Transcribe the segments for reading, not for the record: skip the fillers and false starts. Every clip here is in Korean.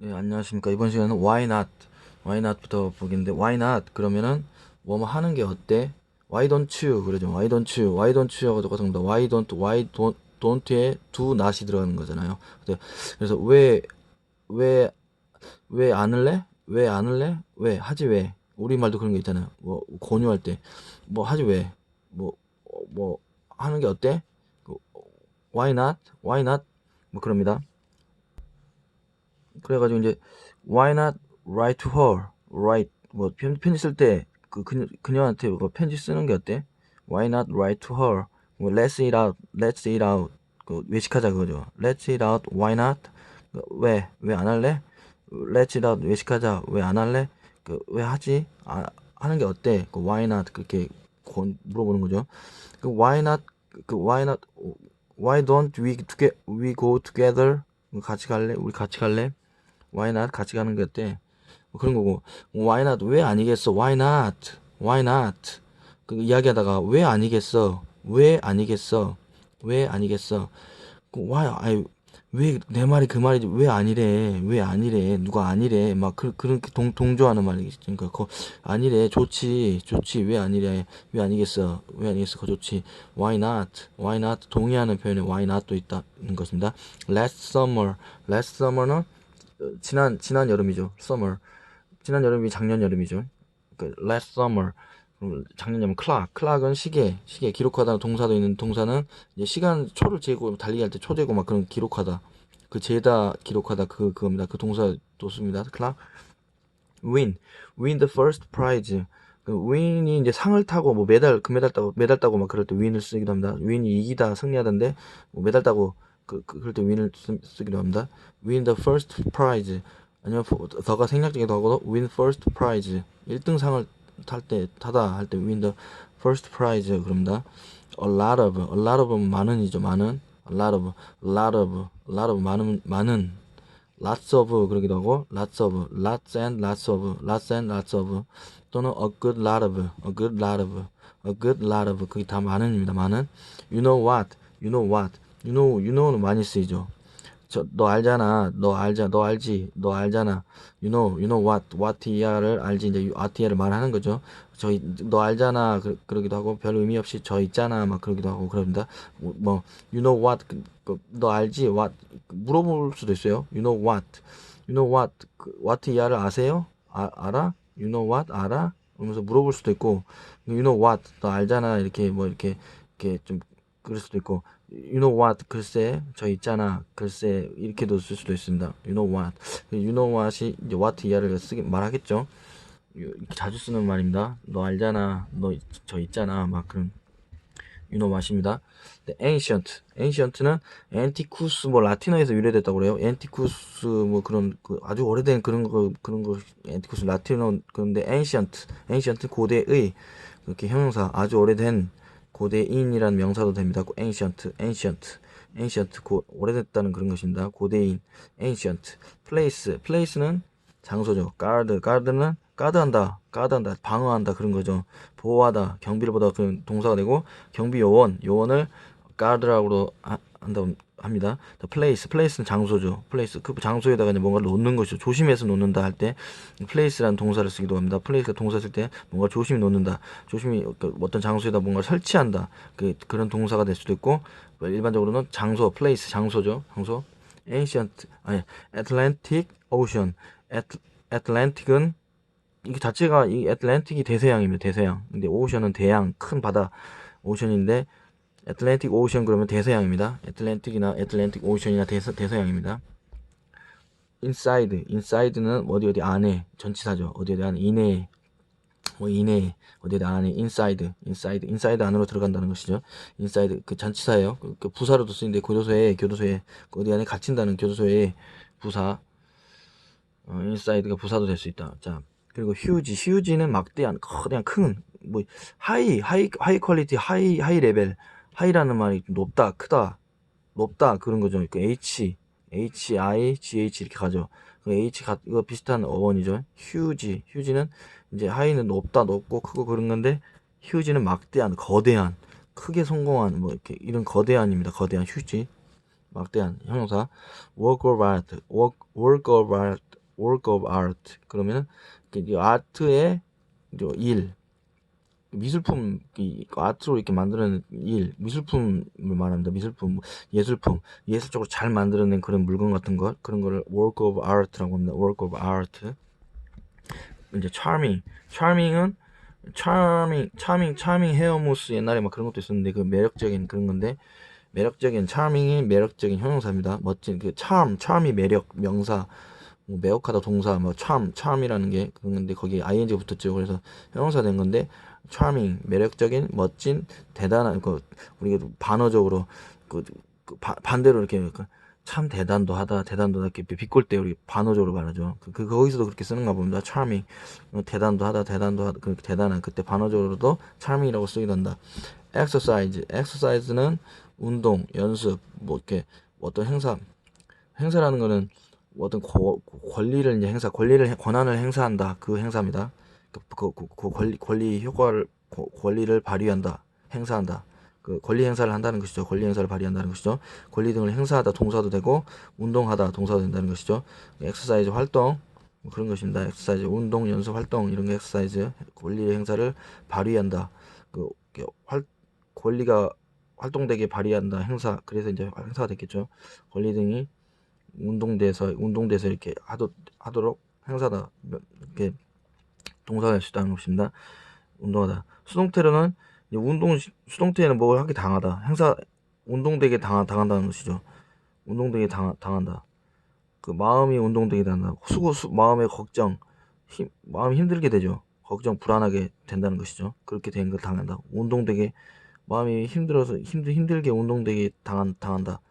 네, 안녕하십니까. 이번 시간은 why not? why not부터 보겠는데, why not? 그러면은, 뭐뭐 하는 게 어때? why don't you? 그러죠. why don't you? why don't you가 똑같습니다. why don't, don't, don't,에 do not이 들어가는 거잖아요. 그래서 왜, 왜 안 할래? 왜 안 할래? 왜? 하지 왜? 우리말도 그런 게 있잖아요. 뭐, 권유할 때. 뭐, 하지 왜? 뭐, 뭐, 하는 게 어때? 그, why not? why not? 뭐, 그럽니다. 그래가지고 이제 why not write to her, write 뭐 편지 쓸 때 그녀한테 뭐 편지 쓰는 게 어때? Why not write to her? 뭐 let's eat out 그 외식하자 그거죠. Let's eat out, why not? 왜 안 할래? Let's eat out 외식하자 왜 안 할래? 왜 하지? 하는 게 어때? why not 그렇게 물어보는 거죠. why not why not why don't we go together? 같이 갈래? 우리 같이 갈래? why not 같이 가는 게 어때? 뭐 그런 거고 why not 왜 아니겠어? why not? why not? 그 이야기하다가 왜 아니겠어? 왜 아니겠어? 왜 아니겠어? why 아니 왜 내 말이 그 말이지 왜 아니래? 왜 아니래? 누가 아니래? 막 그런 동조하는 말이지. 그러니까 아니래 좋지 왜 아니래? 왜 아니겠어? 왜 아니겠어? 그거 좋지. why not? why not? 동의하는 표현에 why not도 있다는 것입니다. last summer는 지난 여름이죠. summer. 지난 여름이 작년 여름이죠. 그 last summer. 작년 여름 clock은 시계 기록하다 동사도 있는 동사는 이제 시간 초를 재고 달리기 할 때 초 재고 막 그런 기록하다. 그 재다 기록하다 그겁니다. 그 동사도 씁니다. clock. win the first prize. 그 win이 이제 상을 타고 뭐 메달 따고 막 그럴 때 win을 쓰기도 합니다. win이 이기다 승리하다인데 뭐 메달 따고 그럴 때 win을 쓰기도 합니다. win the first prize. 아니면 더가 생략되기도 하고 win first prize. 1등 상을 타다 할 때 win the first prize 그럽니다. a lot of 많은이죠. 많은 a lot of 많은 lots of 그러기도 하고 lots and lots of 또는 a good lot of 그게 다 많은입니다. 많은 you know는 많이 쓰이죠. 너 알잖아. 너 알지. 너 알잖아. you know what이야를 알지. 이제 what이야를 말하는 거죠. 너 알잖아. 그러기도 하고, 별 의미 없이 저 있잖아. 막 그러기도 하고, 그럽니다. 뭐, you know what, 너 알지. what, 물어볼 수도 있어요. you know what, what이야를 아세요? 알아? you know what, 알아? 그러면서 물어볼 수도 있고, you know what, 너 알잖아. 이렇게 좀, 그럴 수도 있고, you know what 글쎄 저 있잖아 글쎄 이렇게도 쓸 수도 있습니다. you know what이 이제 what 이하를 말하겠죠. 이렇게 자주 쓰는 말입니다. 너 알잖아 너 저 있잖아 막 그런 you know what입니다. ancient는 antiquus 뭐 라틴어에서 유래됐다고 그래요. antiquus 뭐 그런 아주 오래된 그런 거 antiquus 라틴어. 그런데 ancient 고대의 그렇게 형용사 아주 오래된 고대인이라는 명사도 됩니다. ancient 오래됐다는 그런 것입니다. 고대인 ancient. place는 장소죠. guard는 가드한다 방어한다 그런 거죠. 보호하다 경비를 보다 그런 동사가 되고 요원을 guard라고 한다 합니다. place는 장소죠. 그 장소에다가 이제 뭔가를 놓는 것이죠. 조심해서 놓는다 할 때 place라는 동사를 쓰기도 합니다. place가 동사 쓸 때 뭔가 조심히 놓는다. 조심히 어떤 장소에다 뭔가 설치한다. 그런 동사가 될 수도 있고 일반적으로는 place 장소죠. 장소. Atlantic Ocean. Atlantic은 이게 자체가 이 애틀랜틱이 대서양입니다. 대서양. 근데 오션은 대양, 큰 바다 오션인데 애틀랜틱 오션 그러면 대서양입니다. 애틀랜틱 오션이나 대서양입니다. inside는 어디 안에 전치사죠. 어디 안에 이내 어디 안에 inside 안으로 들어간다는 것이죠. inside 그 전치사예요. 그 부사로도 쓰이는데 교도소에 어디 안에 갇힌다는 교도소의 부사. inside가 부사도 될 수 있다. 자, 그리고 huge는 막대한 거대한 큰 뭐 하이 퀄리티 하이 레벨 하이라는 말이 높다 높다 그런 거죠. 그 HIGH 이렇게 가죠. 그 이거 비슷한 어원이죠. huge는 이제 하이는 높고 크고 그런 건데 huge는 막대한 거대한 크게 성공한 뭐 이렇게 이런 거대한입니다. 거대한 huge 막대한 형용사. work of art work of art. 그러면은 이 아트의 일, 미술품, 아트로 이렇게 만드는 일, 미술품을 말합니다. 미술품, 예술품, 예술적으로 잘 만들어낸 그런 물건 같은 것, 그런 거를 work of art라고 합니다. work of art. 이제 charming은 charming 헤어모스 옛날에 막 그런 것도 있었는데 그 매력적인 그런 건데 charming이 매력적인 형용사입니다. 멋진 그 charm이 매력 명사, 뭐 매혹하다 동사, 뭐 charm이라는 게 그런 건데 거기에 ing가 붙었죠. 그래서 형용사 된 건데 charming 매력적인, 멋진, 대단한 그 우리가 반어적으로 반대로 이렇게 참 대단도 하다 이렇게 비꼴 때 우리 반어적으로 말하죠. 거기서도 그렇게 쓰는가 봅니다. charming 대단도 하다 그 대단한 그때 반어적으로도 charming이라고 쓰기도 한다. exercise는 운동, 연습, 뭐 이렇게 어떤 행사라는 거는 어떤 권리를 이제 권한을 행사한다. 그 행사입니다. 권리 효과를 권리를 발휘한다. 행사한다. 그 권리 행사를 한다는 것이죠. 권리 행사를 발휘한다는 것이죠. 권리 등을 행사하다 동사도 되고 운동하다 동사도 된다는 것이죠. 엑서사이즈 활동 뭐 그런 것입니다. 엑서사이즈 운동, 연습, 활동 이런 게 엑서사이즈 권리 행사를 발휘한다. 권리가 활동되게 발휘한다. 행사. 그래서 이제 행사가 됐겠죠. 권리 등이 운동돼서 이렇게 하도록 행사다. 이렇게 동사가 될 수 있다는 것입니다. 운동하다. 수동태에는 뭘 하게 당하다. 운동되게 당한다는 것이죠. 운동되게 당한다. 그 마음이 운동되게 당한다. 마음의 걱정, 마음이 힘들게 되죠. 걱정, 불안하게 된다는 것이죠. 그렇게 된 걸 당한다. 운동되게 마음이 힘들어서 힘들게 운동되게 당한다.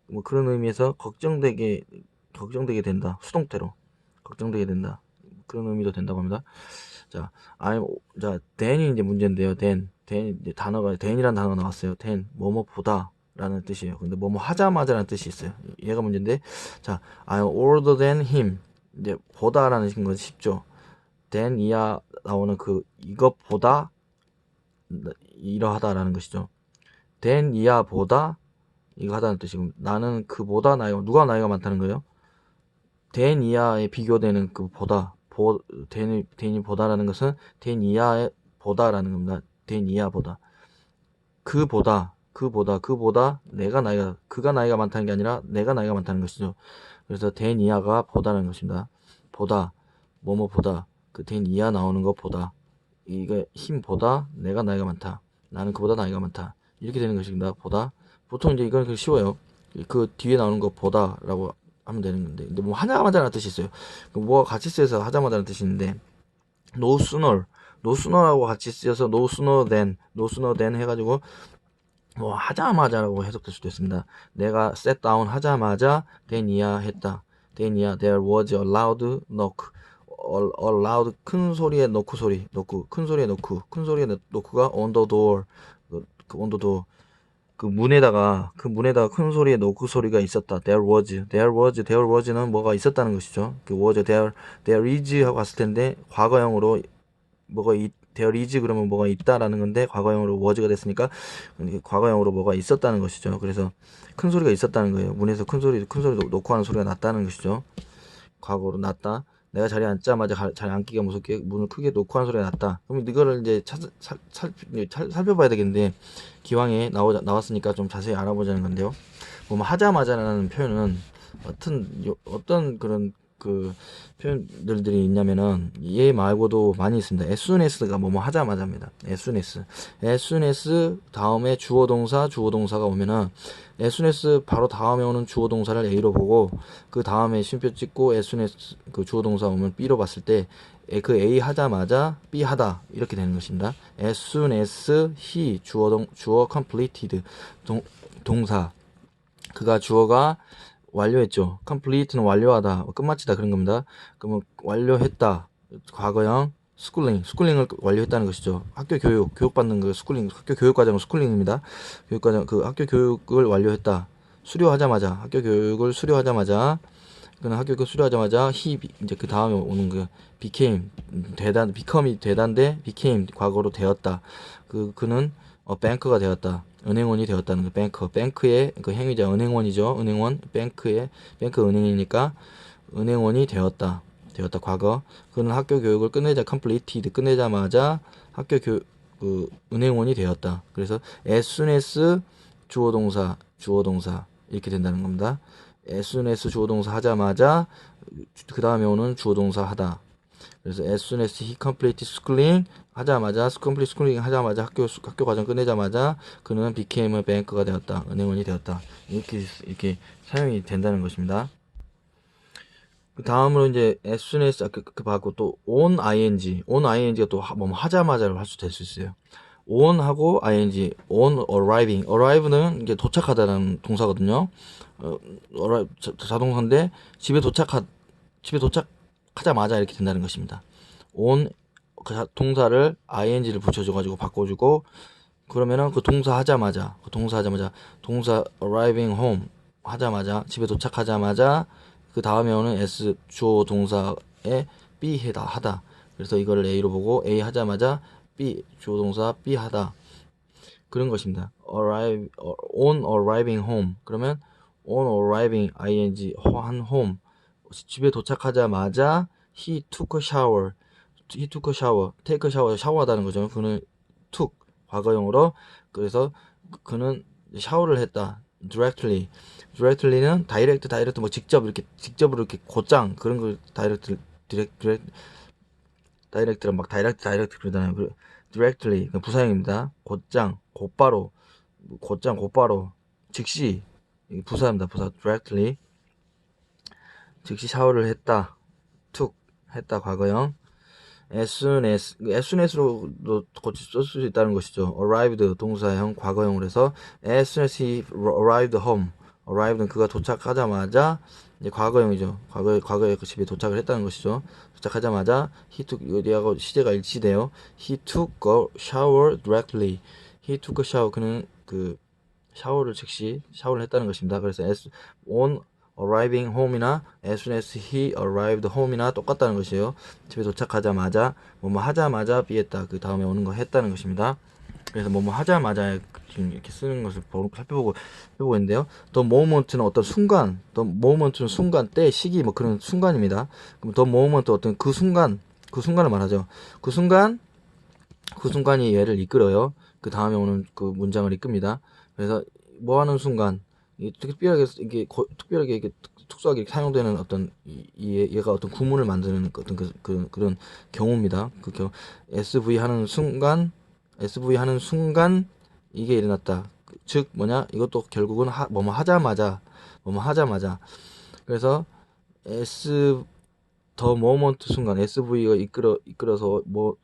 뭐 그런 의미에서 걱정되게 된다. 수동태로 걱정되게 된다. 그런 의미도 된다고 합니다. 자, then이 이제 문제인데요. 이제 then이라는 단어가 나왔어요. then 뭐뭐 보다라는 뜻이에요. 근데 뭐뭐 하자마자라는 뜻이 있어요. 얘가 문제인데, 자, I'm older than him. 이제 보다라는 건 쉽죠. then 이하 나오는 이것보다 이러하다라는 것이죠. then 이하 보다 이거 하다는 뜻이고, 나는 그보다 누가 나이가 많다는 거예요? then 이하에 비교되는 then이 보다라는 것은 then 이하에 보다라는 겁니다. then 이하 보다. 그보다 그가 나이가 많다는 게 아니라 내가 나이가 많다는 것이죠. 그래서 then 이하가 보다라는 것입니다. 보다 뭐뭐 보다 then 이하 나오는 거 보다 이게 힘보다 내가 나이가 많다. 나는 그보다 나이가 많다. 이렇게 되는 것입니다. 보다. 보통 이제 이건 쉬워요. 그 뒤에 나오는 거 보다라고 하면 되는 건데, 근데 뭐 하자마자라는 뜻이 있어요. 뭐가 같이 쓰여서 하자마자라는 뜻이 있는데, no sooner라고 같이 쓰여서 no sooner than 해가지고 뭐 하자마자라고 해석될 수도 있습니다. 내가 sit down 하자마자 then 이하했다. then 이하 there was a loud knock. loud 큰 소리에 knock 소리 큰 소리에 knock가 on the door on the door 그 문에다가 큰 소리에 knock 소리가 있었다. there was는 뭐가 있었다는 것이죠. 그 was there is 하고 왔을 텐데 과거형으로 there is 그러면 뭐가 있다라는 건데 과거형으로 was가 됐으니까 과거형으로 뭐가 있었다는 것이죠. 그래서 큰 소리가 있었다는 거예요. 문에서 큰 소리 놓고 하는 소리가 났다는 것이죠. 과거로 났다. 내가 자리에 앉자마자 자리에 앉기가 무섭게 문을 크게 놓고 하는 소리가 났다. 그럼 이거를 이제 살펴봐야 되겠는데 기왕에 나왔으니까 좀 자세히 알아보자는 건데요. 뭐 하자마자라는 표현은 어떤 그런 표현들이 있냐면은 얘 말고도 많이 있습니다. as soon as가 뭐뭐 하자마자입니다. as soon as 다음에 주어 동사가 오면은 as soon as 바로 다음에 오는 주어 동사를 A로 보고 그 다음에 쉼표 찍고 as soon as 그 주어 동사 오면 B로 봤을 때 그 A 하자마자 B 하다 이렇게 되는 것입니다. as soon as he 주어 completed 동사 그가 주어가 완료했죠. complete는 완료하다, 끝마치다 그런 겁니다. 그러면 완료했다, 과거형 스쿨링을 완료했다는 것이죠. 학교 교육받는 그 스쿨링, 학교 교육과정은 스쿨링입니다. 학교 교육을 완료했다. 학교 교육을 수료하자마자 그는 학교 교육을 수료하자마자 이제 그 다음에 오는 become이 되다인데 became 과거로 되었다. 그는 뱅크가 되었다. 은행원이 되었다는 거. 뱅크의 그 행위자 은행원이죠. 뱅크 은행이니까 은행원이 되었다. 되었다. 과거. 그는 학교 교육을 completed 끝내자마자 학교 은행원이 되었다. 그래서 as soon as 주어 동사 이렇게 된다는 겁니다. as soon as 주어 동사 하자마자 그 다음에 오는 주어 동사 하다. 그래서 as soon as he completed schooling 하자마자 complete schooling 하자마자 학교 과정 끝내자마자 그는 became a banker가 되었다. 은행원이 되었다. 이렇게 사용이 된다는 것입니다. 그 다음으로 이제 as soon as 그 받고 또 on ing가 또 뭐 하자마자로 할 수 될 수 있어요. on하고 ing, on arrive는 이게 도착하다라는 동사거든요. 자동사인데 집에 도착하자마자 이렇게 된다는 것입니다. on 그 동사를 ing를 붙여줘가지고 바꿔주고 그러면은 그 동사 arriving home 하자마자 집에 도착하자마자 그 다음에 오는 s 주어 동사에 be 하다. 그래서 이거를 a로 보고 a 하자마자 be 주어 동사 be 하다. 그런 것입니다. on arriving home 그러면 on arriving ing 한 home 집에 도착하자마자 he took a shower take a shower 샤워하다는 거죠. 그는 took 과거형으로 그래서 그는 샤워를 했다. directly는 다이렉트 뭐 직접으로 이렇게 곧장 그런 걸 다이렉트랑 막 다이렉트 그러잖아요. directly 부사형입니다. 곧장 곧바로 즉시 부사입니다. 부사 directly 즉시 샤워를 했다. took 했다 과거형. as soon as로도 쓸 수 있다는 것이죠. arrived 동사형 과거형으로 해서 as soon as he arrived home arrived는 그가 도착하자마자 이제 과거형이죠. 과거에 그 집에 도착을 했다는 것이죠. 도착하자마자 he took 여기하고 시제가 일치돼요. he took a shower directly he took a shower 그는 그 샤워를 즉시 샤워를 했다는 것입니다. 그래서 as on arriving home이나 as soon as he arrived home이나 똑같다는 것이에요. 집에 도착하자마자 뭐뭐 하자마자 비했다. 그 다음에 오는 거 했다는 것입니다. 그래서 뭐뭐 하자마자 지금 이렇게 쓰는 것을 살펴보고 있는데요. the moment는 어떤 순간, the moment는 순간, 때, 시기 뭐 그런 순간입니다. 그럼 the moment 어떤 그 순간을 말하죠. 그 순간이 얘를 이끌어요. 그 다음에 오는 그 문장을 이끕니다. 그래서 뭐 하는 순간 특별하게 이게 특수하게 사용되는 어떤 얘가 어떤 구문을 만드는 어떤 그런 경우입니다. SV 하는 순간 이게 일어났다. 즉 뭐냐 이것도 결국은 뭐뭐 하자마자 그래서 the moment 순간 SV가 이끌어서 뭐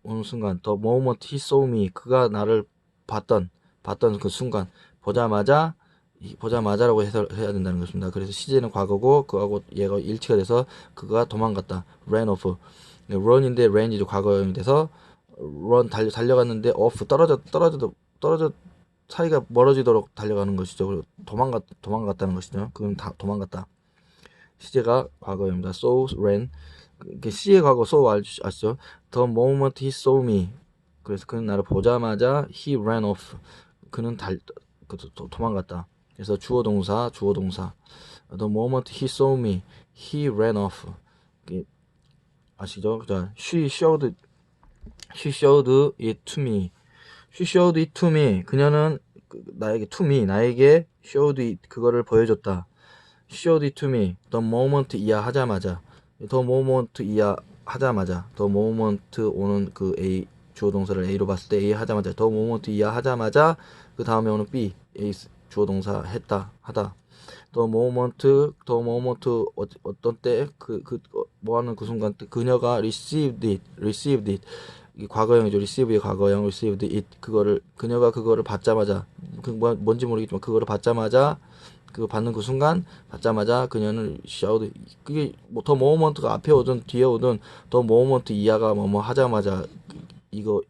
어느 순간 the moment he saw me 그가 나를 봤던 그 순간 보자마자라고 해야 된다는 것입니다. 그래서 시제는 과거고 그하고 얘가 일치가 돼서 그가 도망갔다. ran off. run인데 ran이죠. 과거형이 돼서 run 달려갔는데 off 떨어져 사이가 멀어지도록 달려가는 것이죠. 그리고 도망갔다는 것이죠. 그건 다 도망갔다. 시제가 과거형입니다. so ran. 시의 과거 so 아시죠? the moment he saw me. 그래서 그는 나를 보자마자 he ran off. 그는 도망갔다. 그래서 주어 동사. The moment he saw me, he ran off. 아시죠? She showed it to me. She showed it to me. 그녀는 나에게 showed it 그거를 보여줬다. Showed it to me. The moment 이하하자마자. The moment 오는 그 A 주어 동사를 A로 봤을 때 A 하자마자 the moment 이하하자마자 그 다음에 오는 B A 주어 동사 하다. the moment 어떤 때 뭐 하는 그 순간 때 그녀가 received it 이 과거형이죠. receive의 과거형 received it 그녀가 그거를 받자마자 뭔지 모르겠지만 그거를 받자마자 그거 받는 그 순간 받자마자 그녀는 showed 그게 뭐 the moment가 앞에 오든 뒤에 오든 the moment 이하가 뭐 하자마자 이거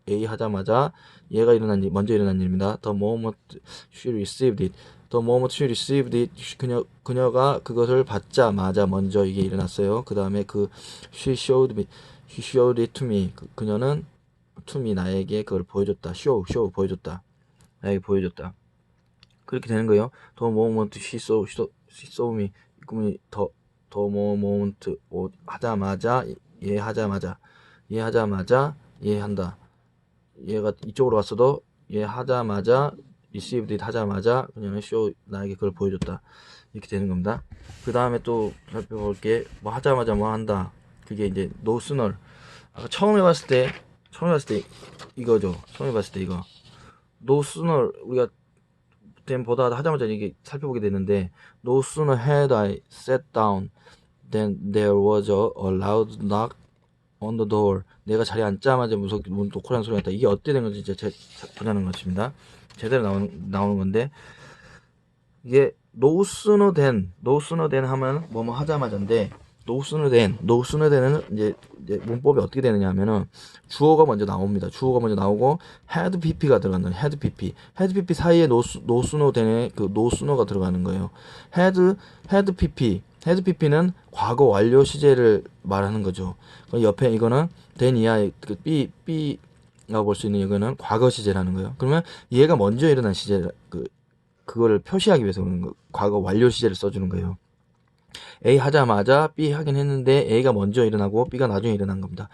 A 하자마자 얘가 먼저 일어난 일입니다. The moment she received it. The moment she received it. 그녀가 그것을 받자마자 먼저 이게 일어났어요. 그 다음에 she showed it to me. 그녀는 to me 나에게 그걸 보여줬다. show 보여줬다. 나에게 보여줬다. 그렇게 되는 거예요. The moment she saw me. 그러면 the moment 하자마자 얘한다. 얘가 이쪽으로 왔어도 얘 하자마자 received it 하자마자 그냥 show 나에게 그걸 보여줬다. 이렇게 되는 겁니다. 그 다음에 또 살펴볼게. 뭐 하자마자 뭐 한다. 그게 이제 no sooner. 아까 처음에 봤을 때 이거죠. 처음에 봤을 때 이거 no sooner 우리가 보다 하자마자 이게 살펴보게 되는데 no sooner had I sat down then there was a loud knock on the door. 내가 자리에 앉자마자 무섭게 문 노크라는 소리가 났다. 이게 어떻게 된 건지 이제 보자는 것입니다. 제대로 나오는 건데 이게 no sooner than 하면 뭐뭐 하자마자인데 no sooner than은 이제 문법이 어떻게 되느냐 하면은 주어가 먼저 나옵니다. 주어가 먼저 나오고 had pp가 들어간다. had pp 사이에 no sooner than에 그 no sooner가 들어가는 거예요. had pp는 과거 완료 시제를 말하는 거죠. 옆에 이거는 then 이하의 그 b라고 볼 수 있는 이거는 과거 시제라는 거예요. 그러면 얘가 먼저 일어난 시제 그거를 표시하기 위해서 그런 거, 과거 완료 시제를 써주는 거예요. A 하자마자 B 하긴 했는데 A가 먼저 일어나고 B가 나중에 일어난 겁니다.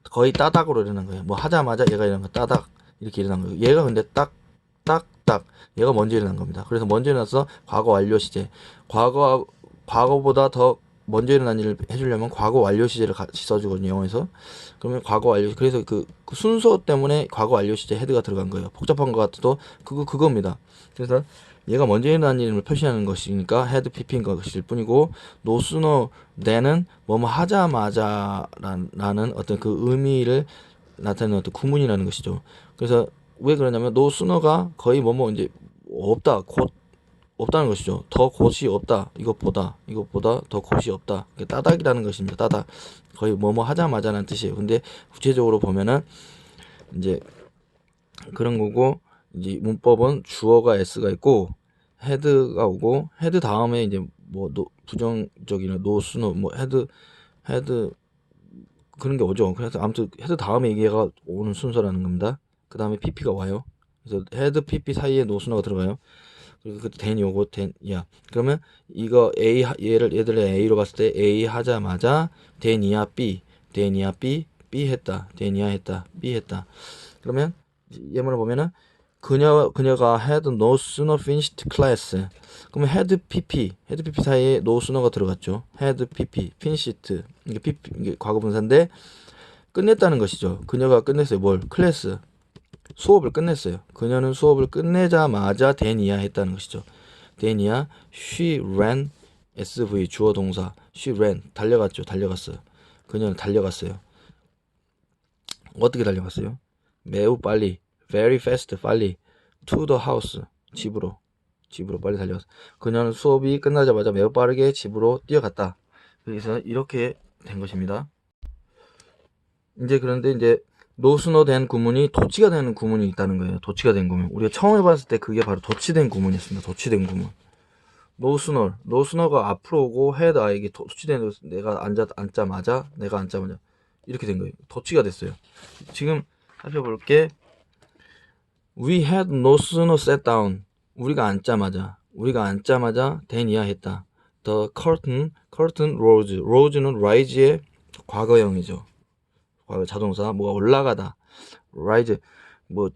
거의 따닥으로 일어난 거예요. 뭐 하자마자 얘가 일어난 거 따닥 이렇게 일어난 거예요. 얘가 근데 딱 얘가 먼저 일어난 겁니다. 그래서 먼저 일어나서 과거 완료 시제. 과거보다 더 먼저 일어난 일을 해주려면 과거 완료 시제를 같이 써주거든요. 영어에서. 그러면 과거 완료 그래서 그 순서 때문에 과거 완료 시제 헤드가 들어간 거예요. 복잡한 것 같아도 그겁니다. 그래서 얘가 먼저 일어난 일을 표시하는 것이니까 헤드 pp인 것일 뿐이고 no sooner than은 뭐뭐 하자마자라는 어떤 그 의미를 나타내는 어떤 구문이라는 것이죠. 그래서 왜 그러냐면 no sooner가 거의 뭐뭐 이제 없다는 것이죠. 더 곧이 없다. 이것보다 더 곧이 없다. 따닥이라는 것입니다. 따닥. 거의 뭐뭐 하자마자라는 뜻이에요. 근데 구체적으로 보면은 이제 그런 거고 이제 문법은 주어가 s가 있고 헤드가 오고 헤드 다음에 이제 뭐 부정적인 no sooner 뭐 헤드 그런 게 오죠. 그래서 아무튼 헤드 다음에 얘가 오는 순서라는 겁니다. 그 다음에 pp가 와요. 그래서 헤드 pp 사이에 no sooner가 들어가요. 그리고 그 then이 오고 then이야. 그러면 이거 얘들을 A로 봤을 때 A 하자마자 then이야 B 했다. then이야 했다. B 했다. 그러면 예문을 보면은 그녀가 had no sooner finished class. 그러면 had pp 사이에 no sooner가 들어갔죠. had pp finished 이게 과거 분사인데 끝냈다는 것이죠. 그녀가 끝냈어요. 뭘? 클래스 수업을 끝냈어요. 그녀는 수업을 끝내자마자 then이야 했다는 것이죠. then이야 she ran SV 주어 동사 she ran 달려갔어요. 그녀는 달려갔어요. 어떻게 달려갔어요? 매우 빨리 very fast 빨리 to the house 집으로 빨리 달려갔어. 그녀는 수업이 끝나자마자 매우 빠르게 집으로 뛰어갔다. 그래서 이렇게 된 것입니다. 이제 그런데 이제 no sooner than 구문이 도치가 되는 구문이 있다는 거예요. 도치가 된 구문. 우리가 처음에 봤을 때 그게 바로 도치된 구문이었습니다. 도치된 구문. no sooner가 앞으로 오고 had I에게 도치된 내가 앉자마자 이렇게 된 거예요. 도치가 됐어요. 지금 살펴볼게. We had no sooner sat down. 우리가 앉자마자 then이야 했다. The curtain rose는 rise의 과거형이죠. 과거 자동사 뭐가 올라가다. rise 뭐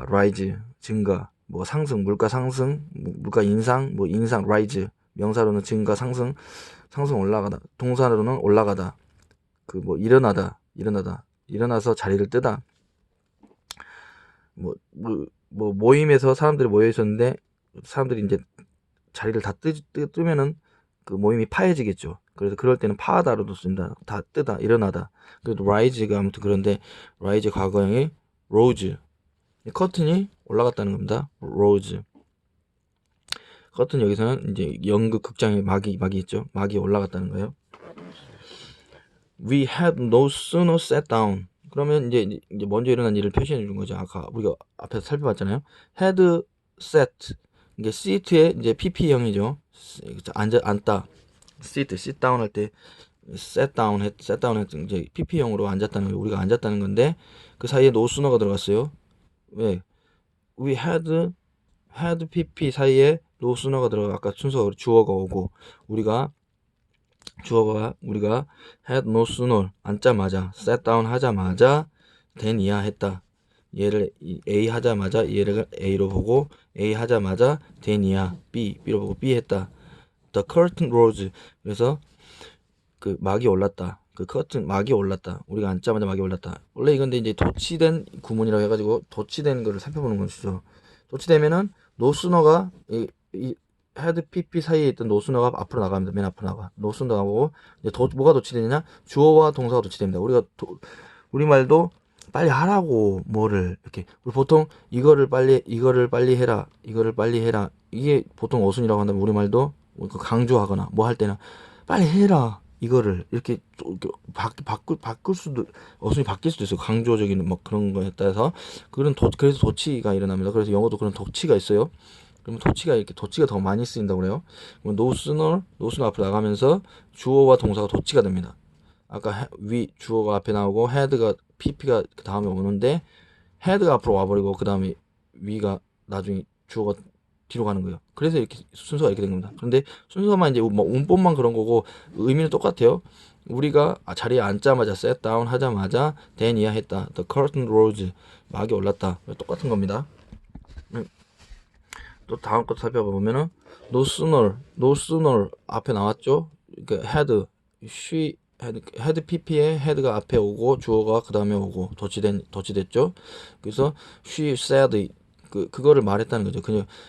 rise 증가 뭐 상승 물가 상승 물가 인상 뭐 인상 rise 명사로는 증가 상승 올라가다. 동사로는 올라가다. 그 뭐 일어나서 자리를 뜨다. 뭐 모임에서 사람들이 모여 있었는데 사람들이 이제 자리를 다 뜨면은 그 모임이 파해지겠죠. 그래서 그럴 때는 파하다로도 쓴다. 다 뜨다, 일어나다. 그래도 rise가 아무튼 그런데 rise 과거형이 rose. 커튼이 올라갔다는 겁니다. rose. 커튼 여기서는 이제 연극 극장의 막이 있죠. 막이 올라갔다는 거예요. We had no sooner sat down. 그러면 이제 먼저 일어난 일을 표시해 주는 거죠. 아까 우리가 앞에서 살펴봤잖아요. had sat. 이게 seat에 이제 pp형이죠. 앉다. sit down 할 때 sat down 했 이제 pp형으로 앉았다는 거 우리가 앉았다는 건데 그 사이에 no sooner가 들어갔어요. 왜? We had pp 사이에 no sooner가 들어가 아까 순서가 주어가 오고 우리가 주어가 우리가 had no sooner 앉자마자 sat down 하자마자 than 이야 했다. 얘를 A 하자마자 얘를 A로 보고 A 하자마자 than 이야 B로 보고 B 했다. The curtain rose. 그래서 그 막이 올랐다. 그 커튼 막이 올랐다. 우리가 앉자마자 막이 올랐다. 원래 이건데 이제 도치된 구문이라고 해가지고 도치된 거를 살펴보는 것이죠. 도치되면은 노스너가 이 헤드 PP 사이에 있던 노스너가 앞으로 나갑니다. 맨 앞으로 나가. 노스너 나오고 이제 뭐가 도치되느냐? 주어와 동사가 도치됩니다. 우리말도 빨리 하라고 뭐를 이렇게 우리 보통 이거를 빨리 해라. 이거를 빨리 해라. 이게 보통 어순이라고 한다면 우리말도 강조하거나 뭐 할 때는 빨리 해라. 이거를 이렇게 바꿀 수도 어순이 바뀔 수도 있어요. 강조적인 뭐 그런 거에 따라서 그래서 도치가 일어납니다. 그래서 영어도 그런 도치가 있어요. 그러면 도치가 더 많이 쓰인다고 그래요. 그러면 노스너 앞으로 나가면서 주어와 동사가 도치가 됩니다. 아까 주어가 앞에 나오고 헤드가 pp가 그 다음에 오는데 헤드가 앞으로 와버리고 그 다음에 위가 나중에 주어가 뒤로 가는 거예요. 그래서 이렇게 순서가 이렇게 된 겁니다. 그런데 순서만 이제 뭐 문법만 그런 거고 의미는 똑같아요. 우리가 자리에 앉자마자 sat down 하자마자 then 이야 했다. The curtain rose 막이 올랐다. 똑같은 겁니다. 또 다음 거 살펴보면은 no sooner 앞에 나왔죠. 그 she 헤드 PP에 헤드가 앞에 오고 주어가 그 다음에 오고 도치됐죠. 그래서 she said 그거를 말했다는 거죠.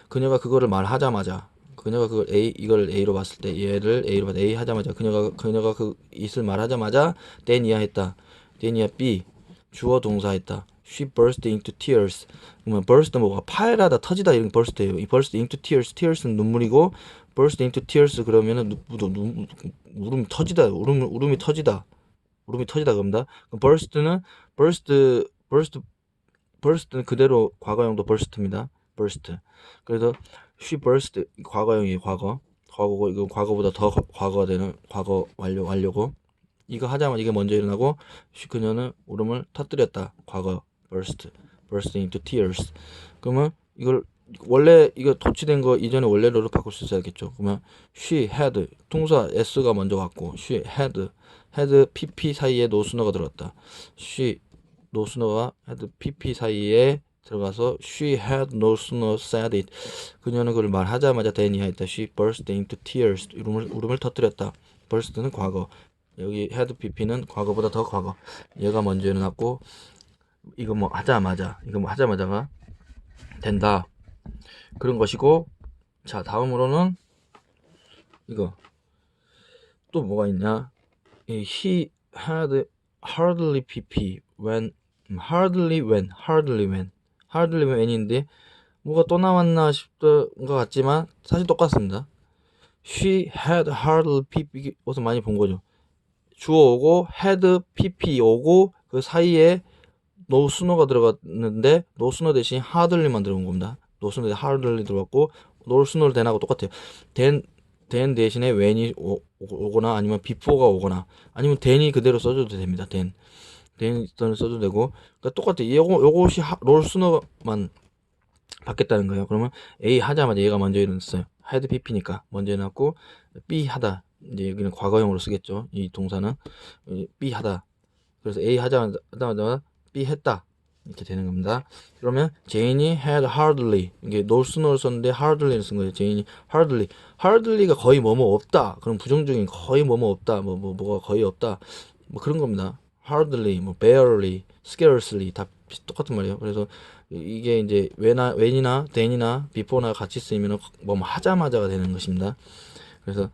그녀가 그거를 말하자마자 그녀가 이걸 A로 봤을 때 얘를 A로 봤을 때 A 하자마자 그녀가 그 it을 말하자마자 then 이야 했다. then 이야 B 주어 동사 했다. She burst into tears. 그러면 burst 뭐가 파열하다 터지다 이런 burst예요. 이 burst into tears는 눈물이고 burst into tears 그러면은 울음이 터지다. 울음이 터지다 그럽니다. burst는 그대로 과거형도 burst입니다. burst. 그래서 she burst 과거형이 과거고 이거 과거보다 더 과거가 되는 과거 완료고 이거 하자마자 이게 먼저 일어나고 그녀는 울음을 터뜨렸다. 과거 burst into tears. 그러면 이걸 원래 이거 도치된 거 이전에 원래로를 바꿀 수 있어야겠죠. 그러면 she had 동사 s가 먼저 왔고 she had pp 사이에 노스너가 들어갔다. 노스너가 had pp 사이에 들어가서 she had no sooner said it. 그녀는 그걸 말하자마자 then 했다. she burst into tears. 울음을 터뜨렸다. burst는 과거. 여기 had pp는 과거보다 더 과거. 얘가 먼저 일어났고 이거 뭐 하자마자가 된다. 그런 것이고 자 다음으로는 이거 또 뭐가 있냐. He had hardly pp when hardly when인데 뭐가 또 나왔나 싶던 것 같지만 사실 똑같습니다. She had hardly pp 어디서 많이 본 거죠. 주어 오고 had pp 오고 그 사이에 노스너가 들어갔는데 노스너 대신 hardly만 들어온 겁니다. 노스너 대신 hardly 들어갔고 노스너 than하고 똑같아요. then 대신에 when이 오거나 아니면 before가 오거나 아니면 then이 그대로 써줘도 됩니다. then 써도 되고 그러니까 똑같아요. 요것이 노스너만 바뀌었다는 거예요. 그러면 A 하자마자 얘가 먼저 일어났어요. had pp니까 먼저 일어났고 B 하다 이제 여기는 과거형으로 쓰겠죠. 이 동사는 B 하다. 그래서 A 하자마자 B 했다 이렇게 되는 겁니다. 그러면 제인이 had hardly 이게 노스너를 썼는데 hardly를 쓴 거예요. 제인이 hardly가 거의 뭐뭐 없다. 그럼 부정적인 거의 뭐뭐 없다. 뭐가 거의 없다. 뭐 그런 겁니다. hardly, 뭐 barely, scarcely 다 똑같은 말이에요. 그래서 이게 이제 when이나 then이나 before나 같이 쓰이면 뭐 하자마자가 되는 것입니다. 그래서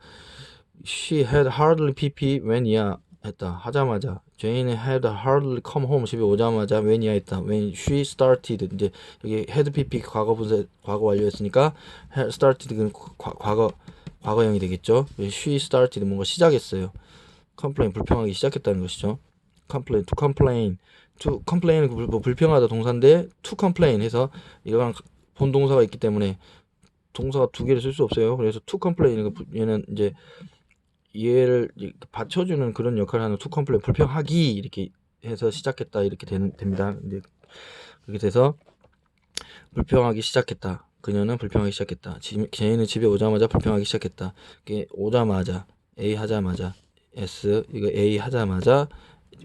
she had hardly pp when 이야 했다. 하자마자 Jane had hardly come home 집에 오자마자 when이야 했다. when she started 이제 여기 had pp 과거 완료했으니까 started는 과거형이 되겠죠. she started 뭔가 시작했어요. complain 불평하기 시작했다는 것이죠. complain은 뭐 불평하다 동사인데 to complain 해서 이거랑 본동사가 있기 때문에 동사가 두 개를 쓸 수 없어요. 그래서 to complain 얘는 이제 얘를 받쳐주는 그런 역할을 하는 to complain 불평하기 이렇게 해서 시작했다 이렇게 됩니다. 이제 그렇게 돼서 불평하기 시작했다. 그녀는 불평하기 시작했다. 제이는 집에 오자마자 불평하기 시작했다. 이게 오자마자 A 하자마자 S 이거 A 하자마자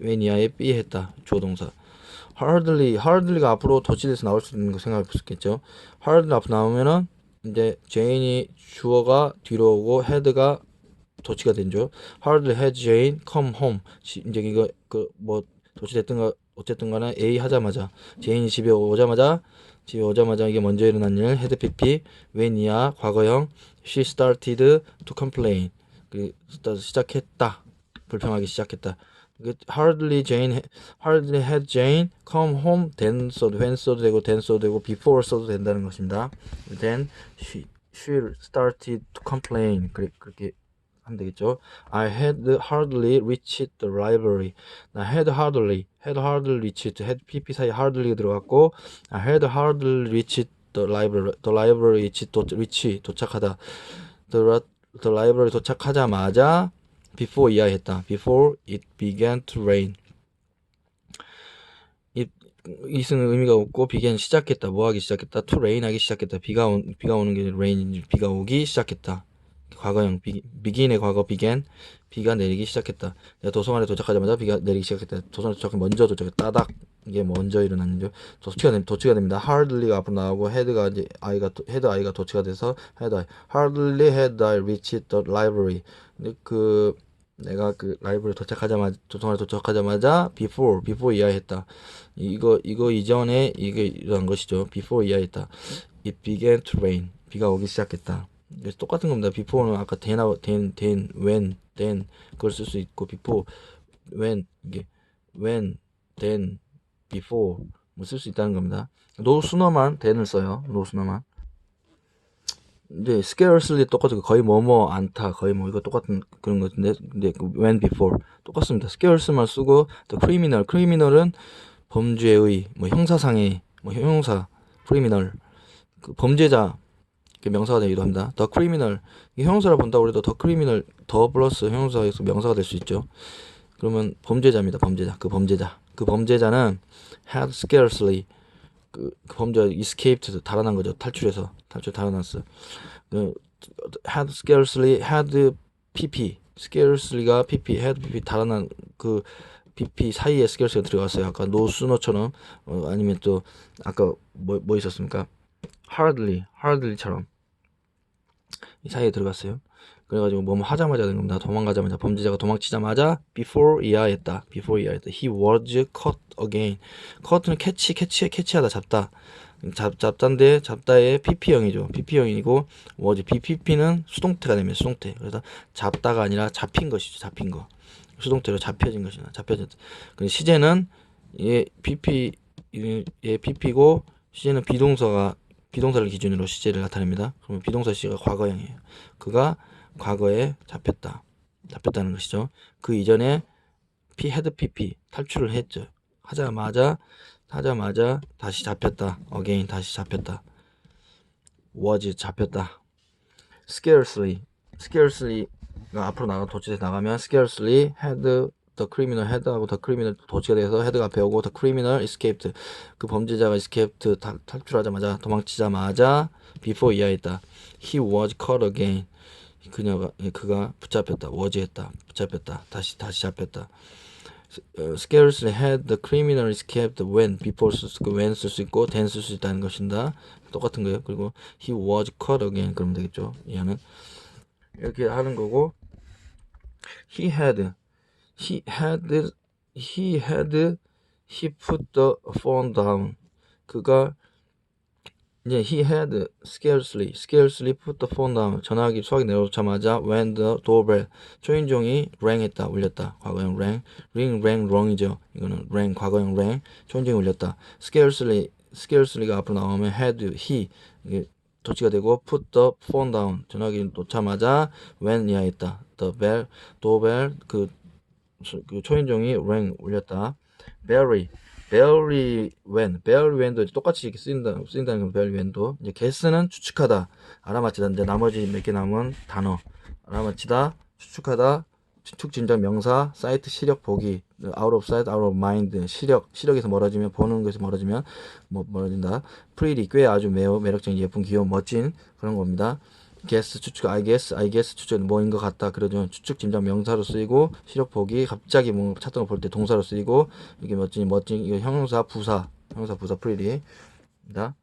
when 이하에 B 했다. 주어 동사. hardly가 앞으로 도치돼서 나올 수 있는 거 생각해 볼 수 있겠죠. hardly 앞으로 나오면은 이제 Jane이 주어가 뒤로 오고 head가 도치가 된죠. hardly had Jane come home. 이제 이거 그 뭐 도치됐든가 어쨌든 간에 A 하자마자 제인이 집에 오자마자 이게 먼저 일어난 일 had PP when 이하 과거형 she started to complain. 그 시작했다. 불평하기 시작했다. hardly had Jane come home then 써도 when 써도 되고 then 써도 되고 before 써도 된다는 것입니다. then she started to complain. 그렇게 하면 되겠죠. I had hardly reached the library. 나 had hardly reached had pp 사이 hardly가 들어갔고 I had hardly reached the library reach 도착하다. the library 도착하자마자 before 이하했다. before it began to rain. 이는 의미가 없고 began 시작했다. 뭐 하기 시작했다. to rain 하기 시작했다. 비가 오는 게 rain 비가 오기 시작했다. 과거형 begin의 과거 began 비가 내리기 시작했다. 도서관에 도착하자마자 비가 내리기 시작했다. 도서관에 먼저 도착했다. 따닥 이게 먼저 일어난 일이죠. 도치가 됩니다. hardly가 앞으로 나오고 head가 이제 아이가 도치가 돼서 hardly had I reached the library. 근데 내가 라이브러리 도서관에 도착하자마자 before 이하했다. 이거 이전에 이게 이런 것이죠. before 이하했다. It began to rain. 비가 오기 시작했다. 그래서 똑같은 겁니다. before는 아까 then, when, then 그걸 쓸 수 있고 before, when 이게 when, then, before 뭐 쓸 수 있다는 겁니다. no sooner만 then을 써요. no sooner만. 이제 scarcely 똑같고 거의 않다 거의 이거 똑같은 그런 것인데 근데 when before 똑같습니다. scarce만 쓰고 the criminal은 범죄의 형사상의 형용사 criminal 범죄자 명사가 되기도 합니다. the criminal 형용사를 본다고 해도 the criminal 더 플러스 형용사에서 명사가 될 수 있죠. 그러면 범죄자입니다. 그 범죄자는 had scarcely 그 범죄 escaped 달아난 거죠. 달아났어. had scarcely had scarcely가 had pp 달아난 그 pp 사이에 scarcely가 들어갔어요. 아까 no sooner처럼 아니면 또 아까 뭐 있었습니까? hardly처럼 이 사이에 들어갔어요. 그래가지고 뭐 하자마자 된 겁니다. 도망가자마자 범죄자가 도망치자마자 before 이하했다. he was caught again. caught 캐치하다 잡다. 잡다인데 잡다의 pp형이죠. pp형이고 was pp는 수동태가 되면 수동태. 그래서 잡다가 아니라 잡힌 것이죠. 잡힌 거. 수동태로 잡혀진 것이나 잡혀졌다. 근데 시제는 pp고 시제는 비동사를 기준으로 시제를 나타냅니다. 그러면 비동사 시가 과거형이에요. 그가 과거에 잡혔다는 것이죠. 그 이전에 had pp 탈출을 했죠. 하자마자 다시 잡혔다. again 다시 잡혔다. was 잡혔다. scarcely가 앞으로 도치돼서 나가면 scarcely had the criminal head하고 the criminal 도치가 돼서 head가 앞에 오고 the criminal escaped 그 범죄자가 escaped 탈출하자마자 도망치자마자 before 이하했다. he was caught again 그가 붙잡혔다. 붙잡혔다. 다시 잡혔다. scarcely had the criminal escaped when before 쓸 수 있고 when 쓸 수 있고 then 쓸 수 있다는 것입니다. 똑같은 거예요. 그리고 he was caught again 그러면 되겠죠. 얘는 이렇게 하는 거고 he put the phone down. 그가 이제 he had scarcely put the phone down. 전화기 수화기 내려놓자마자 when the doorbell 초인종이 rang했다 울렸다. 과거형 wrong이죠. 이거는 rang 과거형 rang 초인종이 울렸다. scarcely가 앞으로 나오면 had he 이게 도치가 되고 put the phone down 전화기 놓자마자 when 이하했다. the doorbell 그 초인종이 rang 울렸다. barely when도 똑같이 이렇게 쓰인다는 건 barely when도 이제 guess는 추측하다 알아맞히다. 이제 나머지 몇 개 남은 단어 알아맞히다 추측하다 추측 진작 명사 sight 시력 보기 out of sight out of mind 시력에서 멀어지면 보는 것에서 멀어지면 멀어진다. pretty 꽤 아주 매우 매력적인 예쁜 귀여운 멋진 그런 겁니다. guess 추측, I guess 추측 뭐인 것 같다. 그러죠. 추측 짐작 명사로 쓰이고 시력 보기 갑자기 뭐 찾던 거 볼 때 동사로 쓰이고 이게 멋진 이거 형용사 부사 pretty. 다